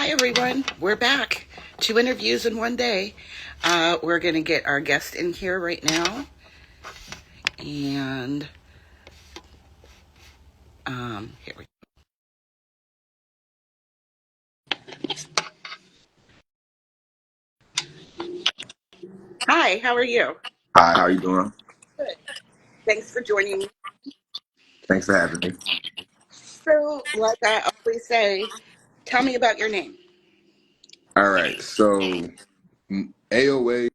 Hi, everyone. We're back. 2 interviews in one day. We're going to get our guest in here right now. And here we go. Hi, how are you? Hi, how you doing? Good. Thanks for joining me. Thanks for having me. So, like I always say, tell me about your name. All right, so AOA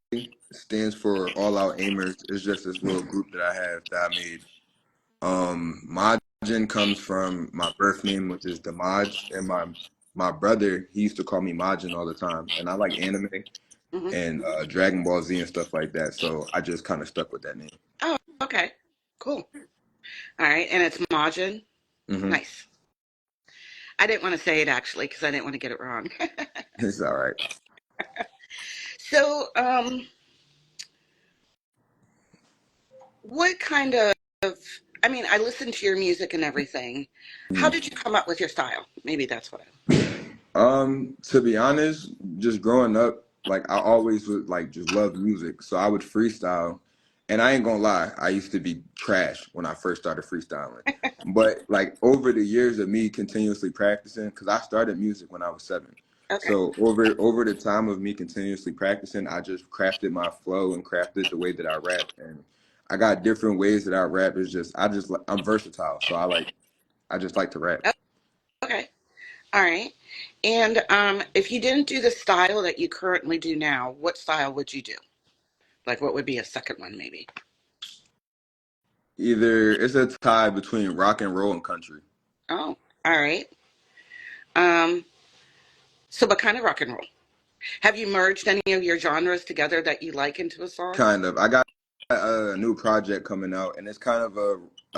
stands for All Out Aimers. It's just this little group that I have that I made. Majin comes from my birth name, which is Damaj, and my brother, he used to call me Majin all the time, and I like anime Hmm. and Dragon Ball Z and stuff like that, so I just kind of stuck with that name. Oh, okay. Cool. All right. And it's Majin. Hmm. Nice. I didn't want to say it actually because I didn't want to get it wrong. It's all right. So, what kind of, I mean, I listened to your music and everything. How did you come up with your style? Maybe that's what I. To be honest, just growing up, like I always would like just love music. So I would freestyle. And I ain't gonna lie, I used to be trash when I first started freestyling. But like over the years of me continuously practicing, because I started music when I was 7. Okay. So over the time of me continuously practicing, I just crafted my flow and crafted the way that I rap. And I got different ways that I rap. It's just I'm versatile. So I just like to rap. Oh, okay. All right. And if you didn't do the style that you currently do now, what style would you do? Like, what would be a second one, maybe? Either it's a tie between rock and roll and country. Oh, all right. Um, so what kind of rock and roll? Have you merged any of your genres together that you like into a song? Kind of. I got a new project coming out, and it's kind of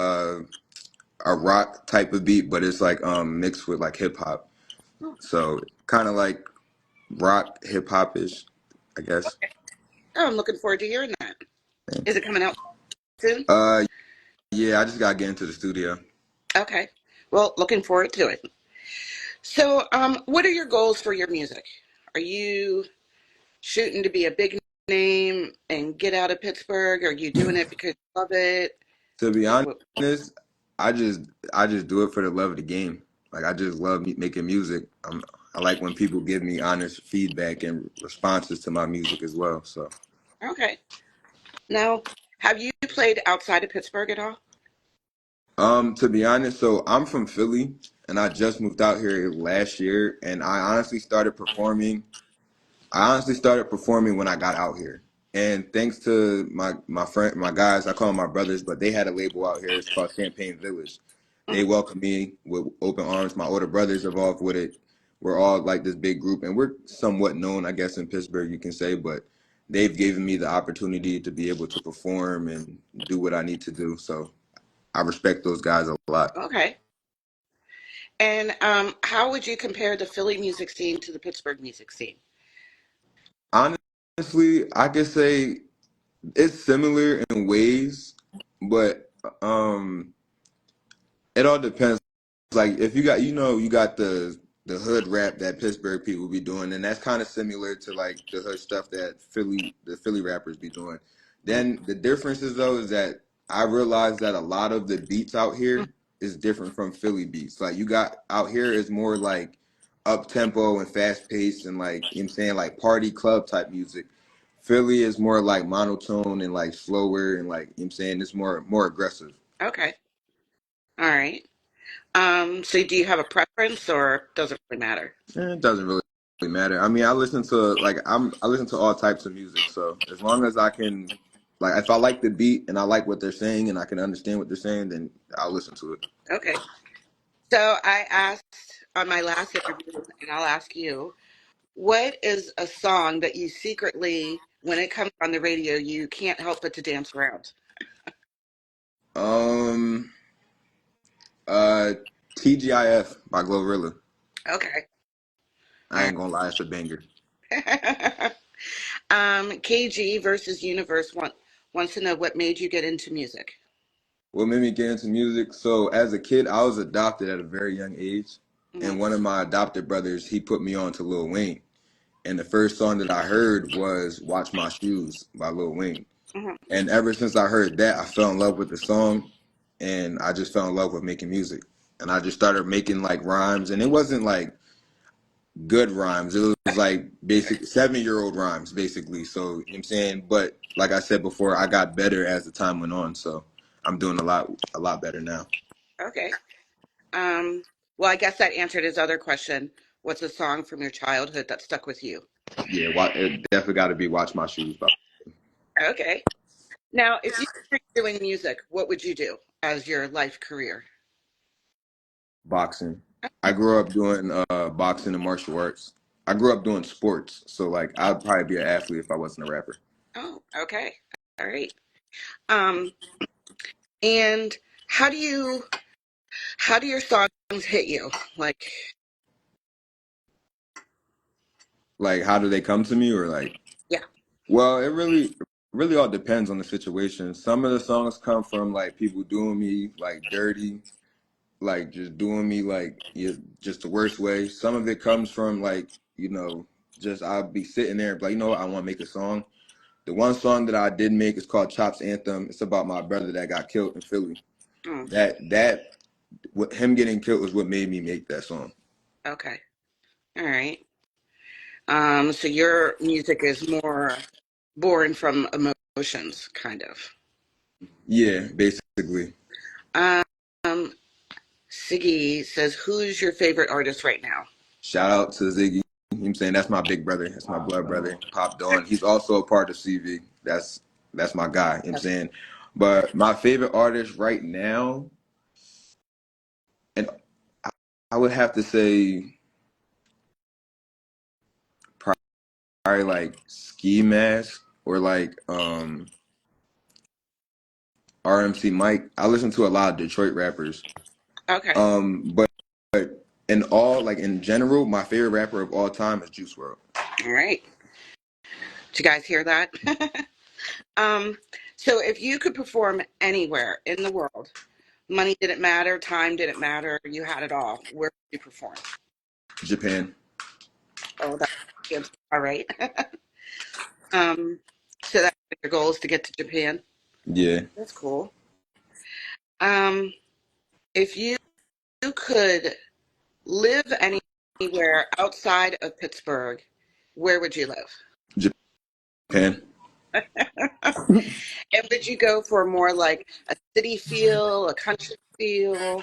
a rock type of beat, but it's like mixed with like hip hop. Oh, So kind of like rock hip hop ish, I guess. okay. Oh, I'm looking forward to hearing that. Is it coming out soon? Uh, yeah, I just gotta get into the studio. Okay. Well, looking forward to it. So, what are your goals for your music? Are you shooting to be a big name and get out of Pittsburgh? Are you doing it because you love it? To be Like, what? honest, I just I just do it for the love of the game. Like I just love making music. I like when people give me honest feedback and responses to my music as well. So. Okay. Now, have you played outside of Pittsburgh at all? To be honest, so I'm from Philly and I just moved out here last year and I honestly started performing when I got out here. And thanks to my friend my guys, I call them my brothers, but they had a label out here. It's called Champagne Village. They Mhm. welcomed me with open arms. My older brothers involved with it. We're all like this big group and we're somewhat known, I guess, in Pittsburgh, you can say, but they've given me the opportunity to be able to perform and do what I need to do. So I respect those guys a lot. Okay. And how would you compare the Philly music scene to the Pittsburgh music scene? Honestly, I could say it's similar in ways, but it all depends. Like if you got you got the hood rap that Pittsburgh people be doing, and that's kind of similar to like the hood stuff that the Philly rappers be doing. Mhm. Then the differences though is that I realized that a lot of the beats out here is different from Philly beats. Like you got out here is more like up tempo and fast paced and like you know what I'm saying like party club type music. Philly is more like monotone and like slower and like you know what I'm saying it's more aggressive. Okay. All right. So do you have a preference or does it really matter? It doesn't really matter. I mean, I listen to all types of music. So as long as I can, like, if I like the beat and I like what they're saying and I can understand what they're saying, then I'll listen to it. Okay. So I asked on my last interview, and I'll ask you, what is a song that you secretly, when it comes on the radio, you can't help but to dance around? Um, uh, TGIF by Glorilla. Okay. I ain't gonna lie, it's a banger. KG versus Universe wants to know what made you get into music. What made me get into music? So as a kid, I was adopted at a very young age. Mm-hmm. and one of my adopted brothers, he put me on to Lil Wayne. And the first song that I heard was "Watch My Shoes" by Lil Wayne. Mm-hmm. And ever since I heard that, I fell in love with the song, and I just fell in love with making music. And I just started making like rhymes, and it wasn't like good rhymes. It was like basic 7-year-old rhymes, basically. So, you know what I'm saying? But like I said before, I got better as the time went on. So I'm doing a lot better now. Okay. Um, well, I guess that answered his other question. What's a song from your childhood that stuck with you? Yeah, it definitely got to be "Watch My Shoes" by Okay. Now, if you were doing music, what would you do as your life career? boxing. I grew up doing boxing and martial arts. I grew up doing sports, so like I'd probably be an athlete if I wasn't a rapper. Oh, okay. All right. Um, and how do you how do your songs hit you? Like, Like, how do they come to me, or like? yeah. Well, it really all depends on the situation. Some of the songs come from like people doing me like dirty, like just doing me like just the worst way. Some of it comes from like just I'll be sitting there like I want to make a song. The one song that I did make is called Chop's Anthem. It's about my brother that got killed in Philly. Mm, That what him getting killed was what made me make that song. okay. All right. So your music is more born from emotions, kind of. Yeah, basically. Um, Siggy says, "Who's your favorite artist right now?" Shout out to Ziggy. You know what I'm saying? That's my big brother. That's my blood brother. Pop Dawn. He's also a part of CV. That's my guy. You know what I'm That's, saying? But my favorite artist right now, and I would have to say probably like Ski Mask or like RMC Mike. I listen to a lot of Detroit rappers. okay. But in all, like in general, my favorite rapper of all time is Juice WRLD. All right. Did you guys hear that? um, so if you could perform anywhere in the world, money didn't matter, time didn't matter, you had it all, where would you perform? Japan. Oh, that's good. All right. um, so that your goal is to get to Japan. Yeah. That's cool. Um, if you could live anywhere outside of Pittsburgh, where would you live? Japan. And would you go for more like a city feel, a country feel?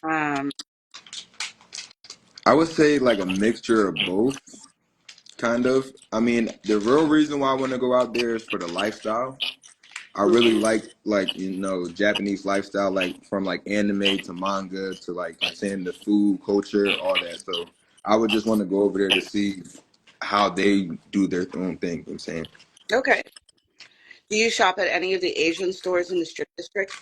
Um, I would say like a mixture of both, kind of. I mean, the real reason why I want to go out there is for the lifestyle. I really like Japanese lifestyle, like from like anime to manga to like I'm saying the food culture, all that. So I would just want to go over there to see how they do their own thing. You know what I'm saying. okay. Do you shop at any of the Asian stores in the strip district?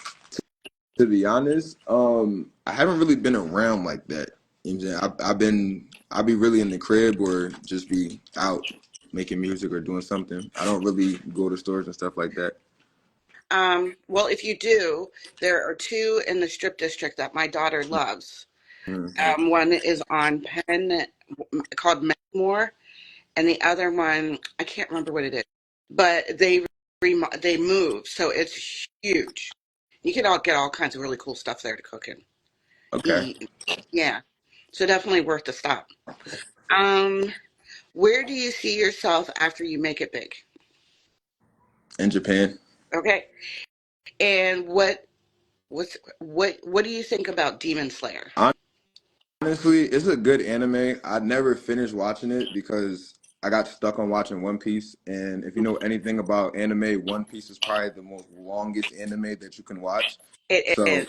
To be honest, I haven't really been around like that. You know what I'm saying? I'll be really in the crib or just be out making music or doing something. I don't really go to stores and stuff like that. Well, if you do, there are two in the strip district that my daughter loves. Mm. One is on Penn called Medmore, and the other one I can't remember what it is, but they move, so it's huge. You can all get all kinds of really cool stuff there to cook and Okay. eat. Yeah, so definitely worth the stop. Um, where do you see yourself after you make it big? In Japan. Okay, and what do you think about Demon Slayer? Honestly, it's a good anime. I never finished watching it because I got stuck on watching One Piece. And if you know anything about anime, One Piece is probably the most longest anime that you can watch. It So, is.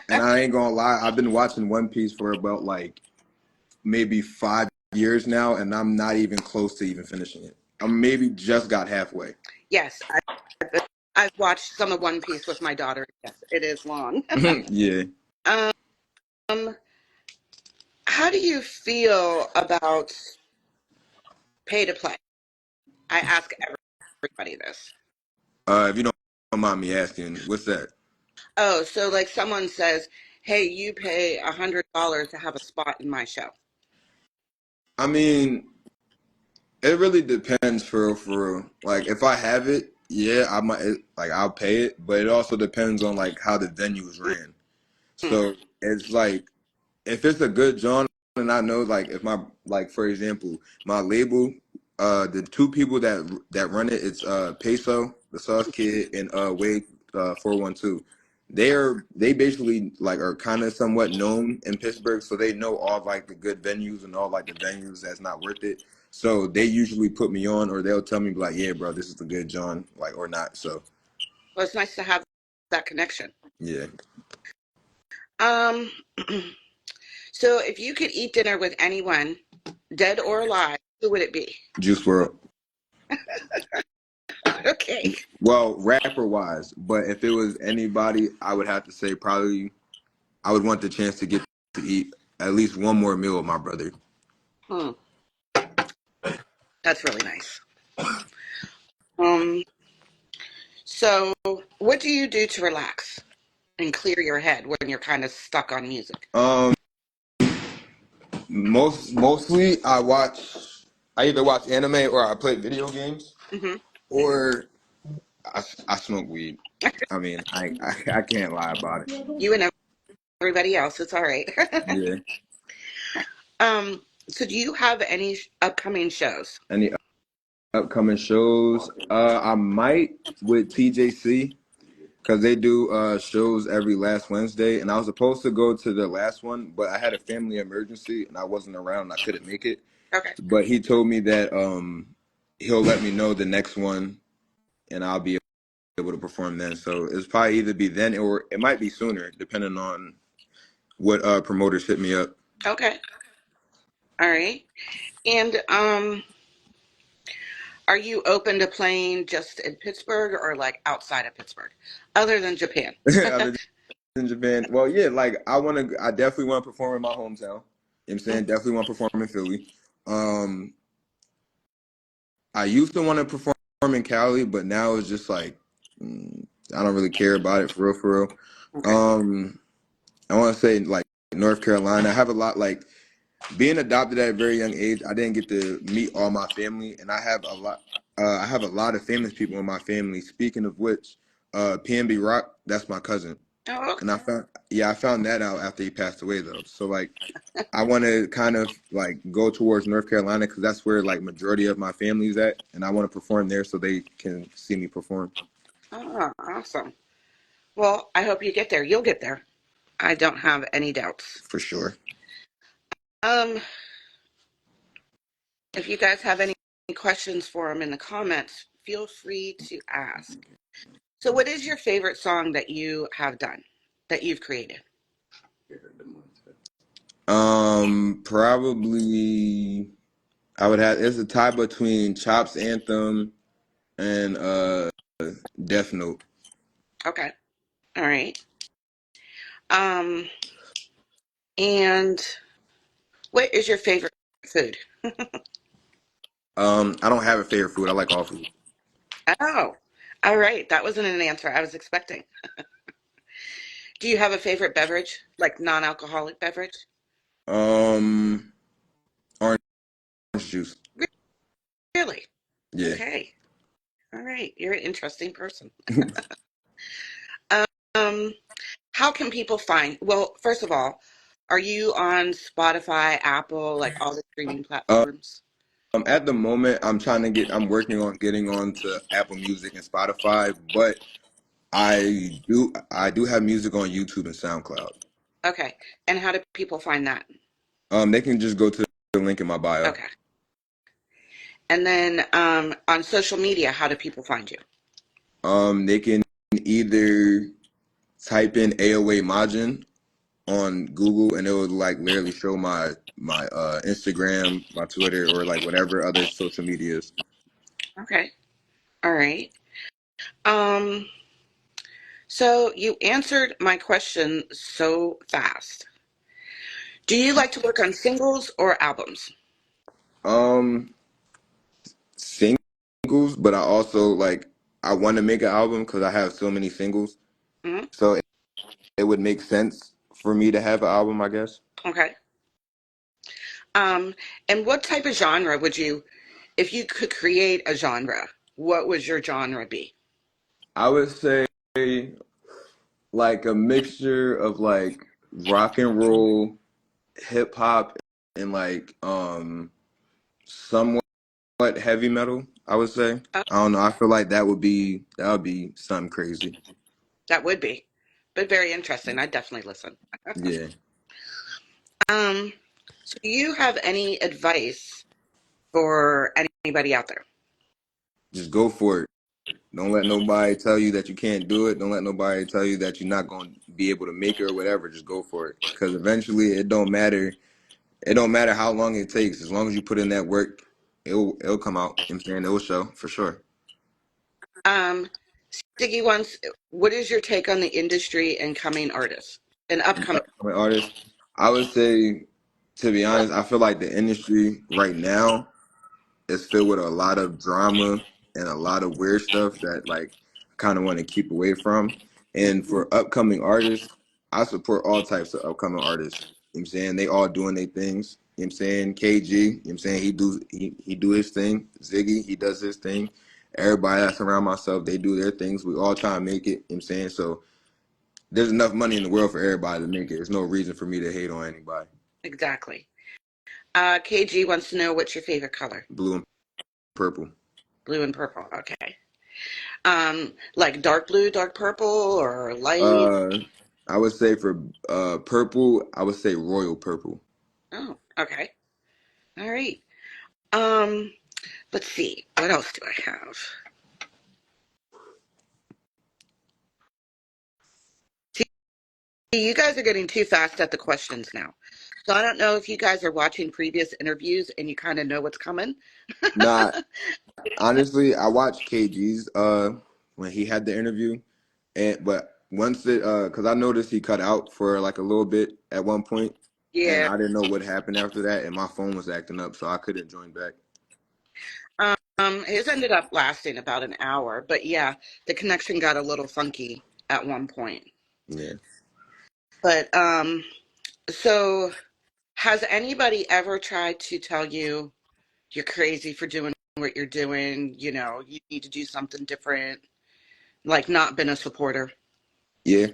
and I ain't gonna lie, I've been watching One Piece for about like maybe 5 years now, and I'm not even close to even finishing it. I maybe just got halfway. Yes, I've watched some of One Piece with my daughter. Yes, it is long. Yeah. Um, how do you feel about pay to play? I ask everybody this. If you don't mind me asking, what's that? Oh, so like someone says, hey, you pay $100 to have a spot in my show. I mean, it really depends for real. Like if I have it, yeah, I might like I'll pay it, but it also depends on like how the venue's ran. Mm. So it's like if it's a good John and I know like if my like for example, my label, the two people that run it, it's Peso, the Sauce Kid, and Wade 412. They basically like are kind of somewhat known in Pittsburgh, so they know all like the good venues and all like the venues that's not worth it. So they usually put me on, or they'll tell me like, "Yeah, bro, this is the good John," like or not. So Well, it's nice to have that connection. yeah, Um, so if you could eat dinner with anyone, dead or alive, who would it be? Juice World. Okay. Well, rapper wise, but if it was anybody, I would have to say probably I would want the chance to get to eat at least one more meal with my brother. Hmm, that's really nice. Um, so what do you do to relax and clear your head when you're kind of stuck on music? Um, mostly I either watch anime or I play video games Hmm. or I smoke weed. I mean, I can't lie about it. You and everybody else, it's all right. Yeah. So do you have any upcoming shows? Any upcoming shows? I might with TJC. Because they do shows every last Wednesday, and I was supposed to go to the last one, but I had a family emergency and I wasn't around and I couldn't make it. Okay. But he told me that he'll let me know the next one and I'll be able to perform then. So it's probably either be then or it might be sooner, depending on what promoters hit me up. Okay. All right. And are you open to playing just in Pittsburgh or like outside of Pittsburgh, other than Japan? Other than Japan, well, yeah, like I definitely want to perform in my hometown. You know what I'm saying? Definitely want to perform in Philly. Um, I used to want to perform in Cali, but now it's just like I don't really care about it for real, for real. Okay. I want to say like North Carolina. I have a lot like being adopted at a very young age. I didn't get to meet all my family, and I have a lot. I have a lot of famous people in my family. Speaking of which, PNB Rock, that's my cousin, Oh, okay. and I found that out after he passed away though. So like I want to kind of like go towards North Carolina because that's where like majority of my family's at, and I want to perform there so they can see me perform Oh, awesome. Well, I hope you get there. You'll get there. I don't have any doubts. for sure. Um, if you guys have any questions for him in the comments, feel free to ask. So, what is your favorite song that you have done, that you've created? Probably I would have. It's a tie between Chop's Anthem and Death Note. Okay. All right. Um, and what is your favorite food? I don't have a favorite food. I like all food. Oh, all right. That wasn't an answer I was expecting. Do you have a favorite beverage, like non-alcoholic beverage? Um, orange juice. Really? Yeah. Okay. All right. You're an interesting person. Um, how can people find? Well, first of all, are you on Spotify, Apple, like all the streaming platforms? At the moment, I'm working on getting onto Apple Music and Spotify, but I do have music on YouTube and SoundCloud. Okay. And how do people find that? They can just go to the link in my bio. Okay. And then on social media, how do people find you? They can either type in AOA Majin on Google and it will like literally show my Instagram, my Twitter, or like whatever other social medias. Okay. All right. Um, so you answered my question so fast. Do you like to work on singles or albums? Um, Singles, but I also like I want to make an album because I have so many singles, Hmm. so it would make sense for me to have an album, I guess. Okay. Um, and what type of genre would you, if you could create a genre, what would your genre be? I would say like a mixture of like rock and roll, hip hop, and like somewhat heavy metal, I would say. Oh, I don't know. I feel like that would be something crazy. that would be, but very interesting. I'd definitely listen. Yeah. Um, so do you have any advice for anybody out there? Just go for it. Don't let nobody tell you that you can't do it. Don't let nobody tell you that you're not going to be able to make it or whatever. Just go for it. Because eventually it don't matter. It don't matter how long it takes. As long as you put in that work, it'll come out. You know what I'm saying? It will show for sure. Um, Stiggy wants, what is your take on the industry and coming artists and upcoming? Upcoming artists, I would say, to be honest, I feel like the industry right now is filled with a lot of drama and a lot of weird stuff that like I kind of want to keep away from. And Mhm. for upcoming artists, I support all types of upcoming artists. You know what I'm saying? They all doing their things. You know what I'm saying? KG, you know what I'm saying? He do his thing. Ziggy, he does his thing. Everybody that's around myself, they do their things. We all try to make it. You know what I'm saying? So there's enough money in the world for everybody to make it. There's no reason for me to hate on anybody. Exactly. KG wants to know what's your favorite color? Blue and purple. Blue and purple. Okay. Like dark blue, dark purple, or light? Uh, I would say for purple, I would say royal purple. Oh, okay. All right. Um, let's see. What else do I have? See, you guys are getting too fast at the questions now. So I don't know if you guys are watching previous interviews and you kind of know what's coming. Nah, honestly, I watched KG's when he had the interview, and but once it because I noticed he cut out for like a little bit at one point, and Yeah. I didn't know what happened after that, and my phone was acting up, so I couldn't join back. His ended up lasting about an hour, but yeah, the connection got a little funky at one point. Yeah, But so has anybody ever tried to tell you you're crazy for doing what you're doing? You know, you need to do something different, like not been a supporter? yeah,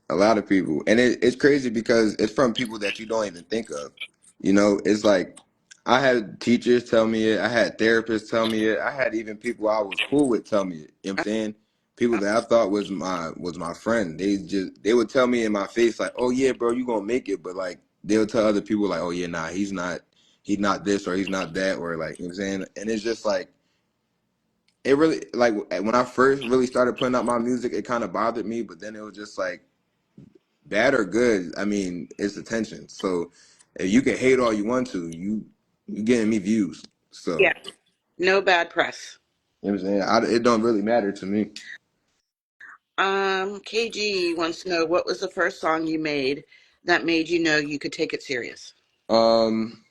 a lot of people, and it's crazy because it's from people that you don't even think of. You know, it's like I had teachers tell me it, I had therapists tell me it, I had even people I was cool with tell me it. You know what I'm saying? People Uh, that I thought was my friend. They would tell me in my face like, "Oh yeah, bro, you gonna make it," but like they would tell other people like, "Oh yeah, nah, he's not this or he's not that," or like you know what I'm saying? And it's just like it really like when I first really started putting out my music, it kind of bothered me, but then it was just like bad or good, I mean, it's attention. So if you can hate all you want to, you getting me views. So yeah, no bad press. you know what I'm saying? It don't really matter to me. KG wants to know what was the first song you made that made you know you could take it serious? Um,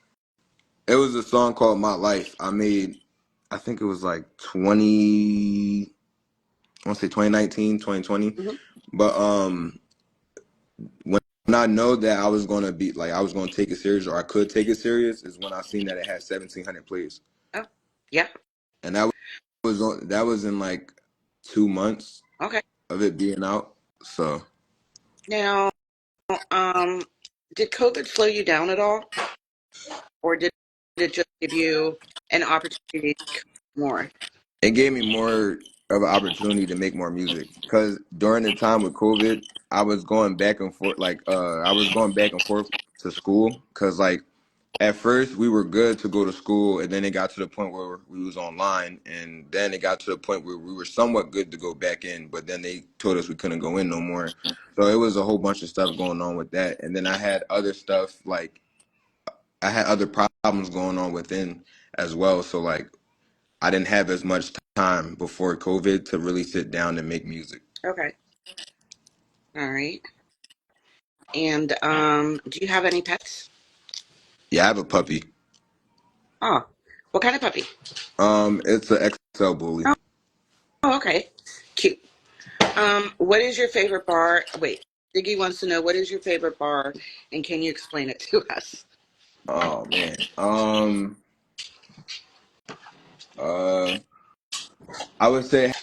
it was a song called My Life. I made, I think it was like 20, I want to say 2019, 2020. Hmm. But when I know that I was gonna be like I was gonna take it serious or I could take it serious is when I seen that it had 1,700 plays, Oh, yeah. and that was in like 2 months Okay. of it being out. So Now, um, did COVID slow you down at all, or did it just give you an opportunity to create more? it gave me more of an opportunity to make more music because during the time with COVID, I was going back and forth. Like I was going back and forth to school because like at first we were good to go to school, and then it got to the point where we was online, and then it got to the point where we were somewhat good to go back in, but then they told us we couldn't go in no more. So it was a whole bunch of stuff going on with that, and then I had other stuff like I had other problems going on within as well. So like I didn't have as much time before COVID to really sit down and make music. Okay. All right. And do you have any pets? Yeah, I have a puppy. Oh, what kind of puppy? It's an XL bully. Oh, okay. Cute. What is your favorite bar? Wait. Ziggy wants to know, what is your favorite bar, and can you explain it to us? Oh man. Uh, I would say it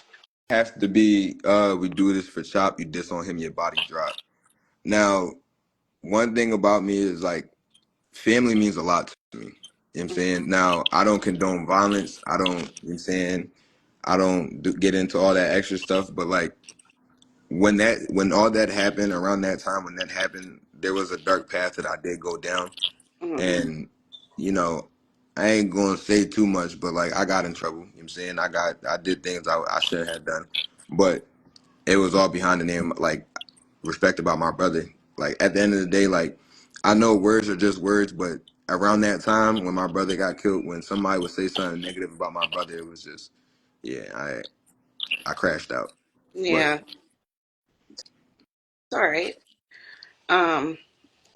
has to be we do this for Chop, you diss on him, your body drop. Now, one thing about me is like family means a lot to me. You know what I'm saying? Now, I don't condone violence. I don't, you know what I'm saying? I don't get into all that extra stuff, but like when all that happened around that time when that happened, there was a dark path that I did go down. Mm-hmm. And, you know, I ain't gonna say too much, but like I got in trouble. You know what I'm saying? I did things I shouldn't have done. But it was all behind the name, like respect about my brother. Like at the end of the day, like I know words are just words, but around that time when my brother got killed, when somebody would say something negative about my brother, it was just yeah, I crashed out. But Yeah, it's all right. Um,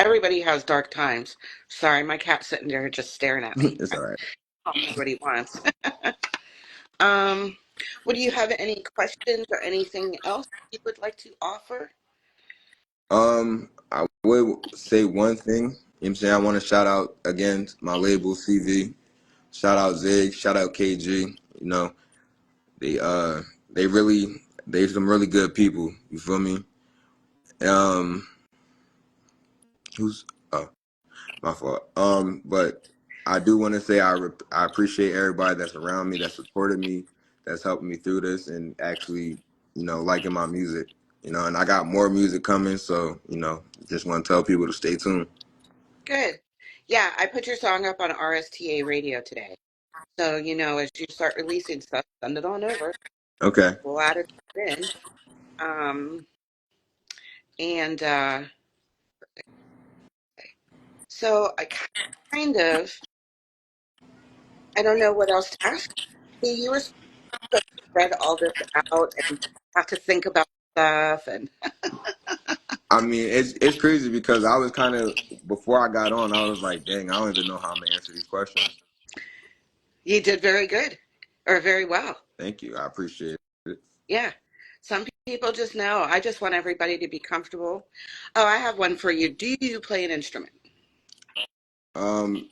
Everybody has dark times. Sorry, my cat's sitting there just staring at me. it's all right. I don't know what he wants. Um, would you have any questions or anything else you would like to offer? I would say one thing. You know what I'm saying? I want to shout out again my label CV. Shout out Zig. Shout out KG. You know, they they really they some really good people. You feel me? Um, who's oh my fault. But I do want to say I appreciate everybody that's around me, that supported me, that's helping me through this, and actually liking my music. And I got more music coming, so just want to tell people to stay tuned. Good. Yeah, I put your song up on RSTA radio today. So, as you start releasing stuff, send it on over. Okay. We'll add it in. Um, and so I don't know what else to ask you. You were supposed to spread all this out and have to think about stuff, and I mean, it's crazy because I was kind of before I got on, I was like, dang, I don't even know how I'm gonna answer these questions. you did very good or very well. Thank you, I appreciate it. Yeah. Some people just know. I just want everybody to be comfortable. Oh, I have one for you. Do you play an instrument?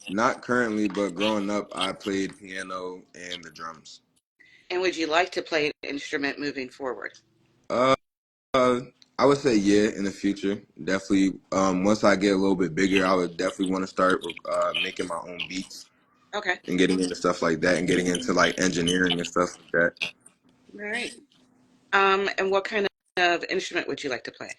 Not currently, but growing up, I played piano and the drums. And would you like to play an instrument moving forward? Uh, uh, I would say yeah, in the future, definitely. Once I get a little bit bigger, I would definitely want to start making my own beats Okay. and getting into stuff like that, and getting into like engineering and stuff like that. All right. And what kind of instrument would you like to play?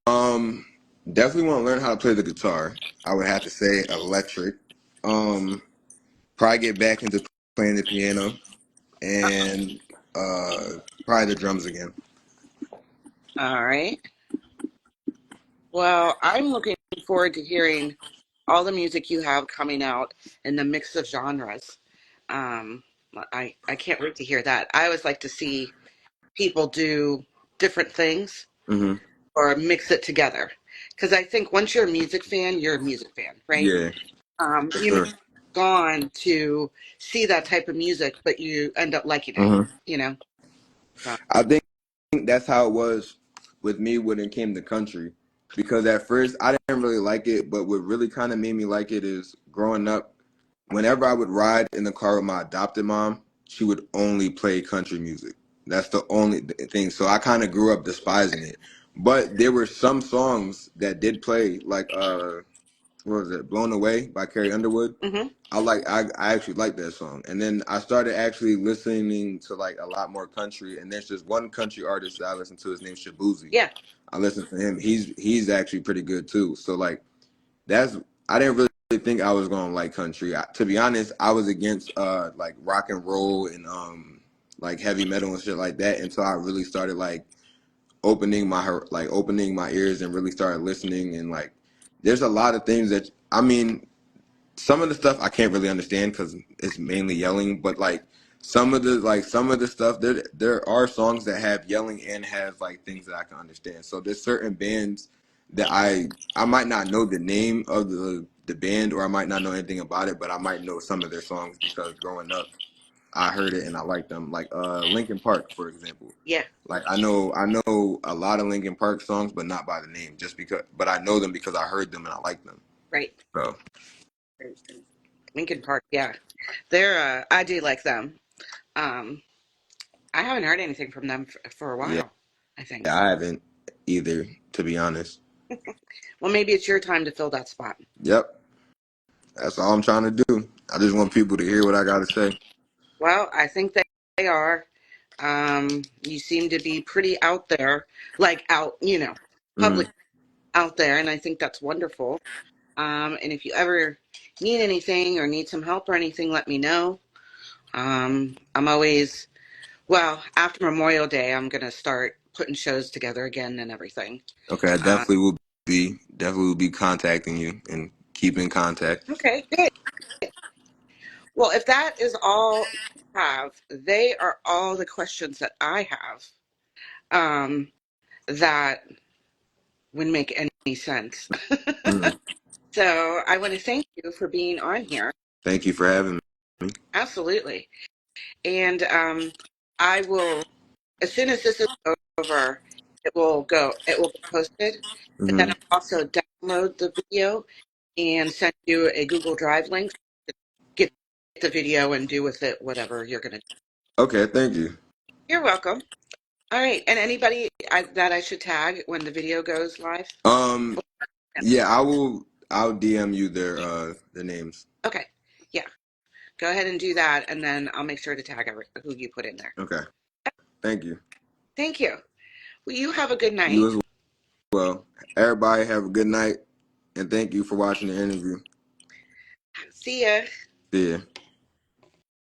Um, Definitely want to learn how to play the guitar. I would have to say electric. Um, Probably get back into playing the piano and probably the drums again. All right. Well, I'm looking forward to hearing all the music you have coming out in the mix of genres. Um, I can't wait to hear that. I always like to see people do different things Hmm. or mix it together. Because I think once you're a music fan, right? Yeah, for You may sure. have gone to see that type of music, but you end up liking it, Hmm. you know? So, I think that's how it was with me when it came to country. Because at first I didn't really like it, but what really kind of made me like it is growing up, whenever I would ride in the car with my adopted mom, she would only play country music. That's the only thing. So I kind of grew up despising it. But there were some songs that did play, like what was it, "Blown Away" by Carrie Underwood. hmm I actually like that song. And then I started actually listening to like a lot more country. And there's just one country artist that I listen to. His name's Shabuzi. yeah. I listen to him. He's actually pretty good too. So like that's I didn't really think I was gonna like country. To be honest, I was against like rock and roll and like heavy metal and shit like that until I really started like opening my ears and really started listening. And like there's a lot of things that I mean, some of the stuff I can't really understand because it's mainly yelling, but like some of the stuff, there are songs that have yelling and have like things that I can understand. So there's certain bands that I might not know the name of the band, or I might not know anything about it, but I might know some of their songs because growing up. I heard it and I liked them. Like Linkin Park, for example. Yeah, Like I know a lot of Linkin Park songs, but not by the name, just because. But I know them because I heard them and I like them. right. So Lincoln Park. Yeah, they're. I do like them. Um, I haven't heard anything from them for a yeah, while, I think. I haven't either, to be honest. Well, maybe it's your time to fill that spot. Yep, that's all I'm trying to do. I just want people to hear what I got to say. Well, I think they are. You seem to be pretty out there, like out, Mm. public out there, and I think that's wonderful. And if you ever need anything or need some help or anything, let me know. I'm always, well, after Memorial Day, I'm going to start putting shows together again and everything. Okay, I Uh, definitely will be contacting you and keep in contact. okay, good. Well, if that is all you have, they are all the questions that I have that would make any sense. Mm. So I want to thank you for being on here. Thank you for having me. Absolutely. And I will, as soon as this is over, it will be posted. But then Hmm. I'll also download the video and send you a Google Drive link to get the video and do with it whatever you're going to do. Okay, thank you. You're welcome. All right. And anybody that I should tag when the video goes live? Um, yeah, I'll DM you their names. Okay. Yeah. Go ahead and do that. And then I'll make sure to tag who you put in there. Okay, thank you. Thank you. Well, you have a good You night. as well. Everybody have a good night, and thank you for watching the interview. See ya. See ya.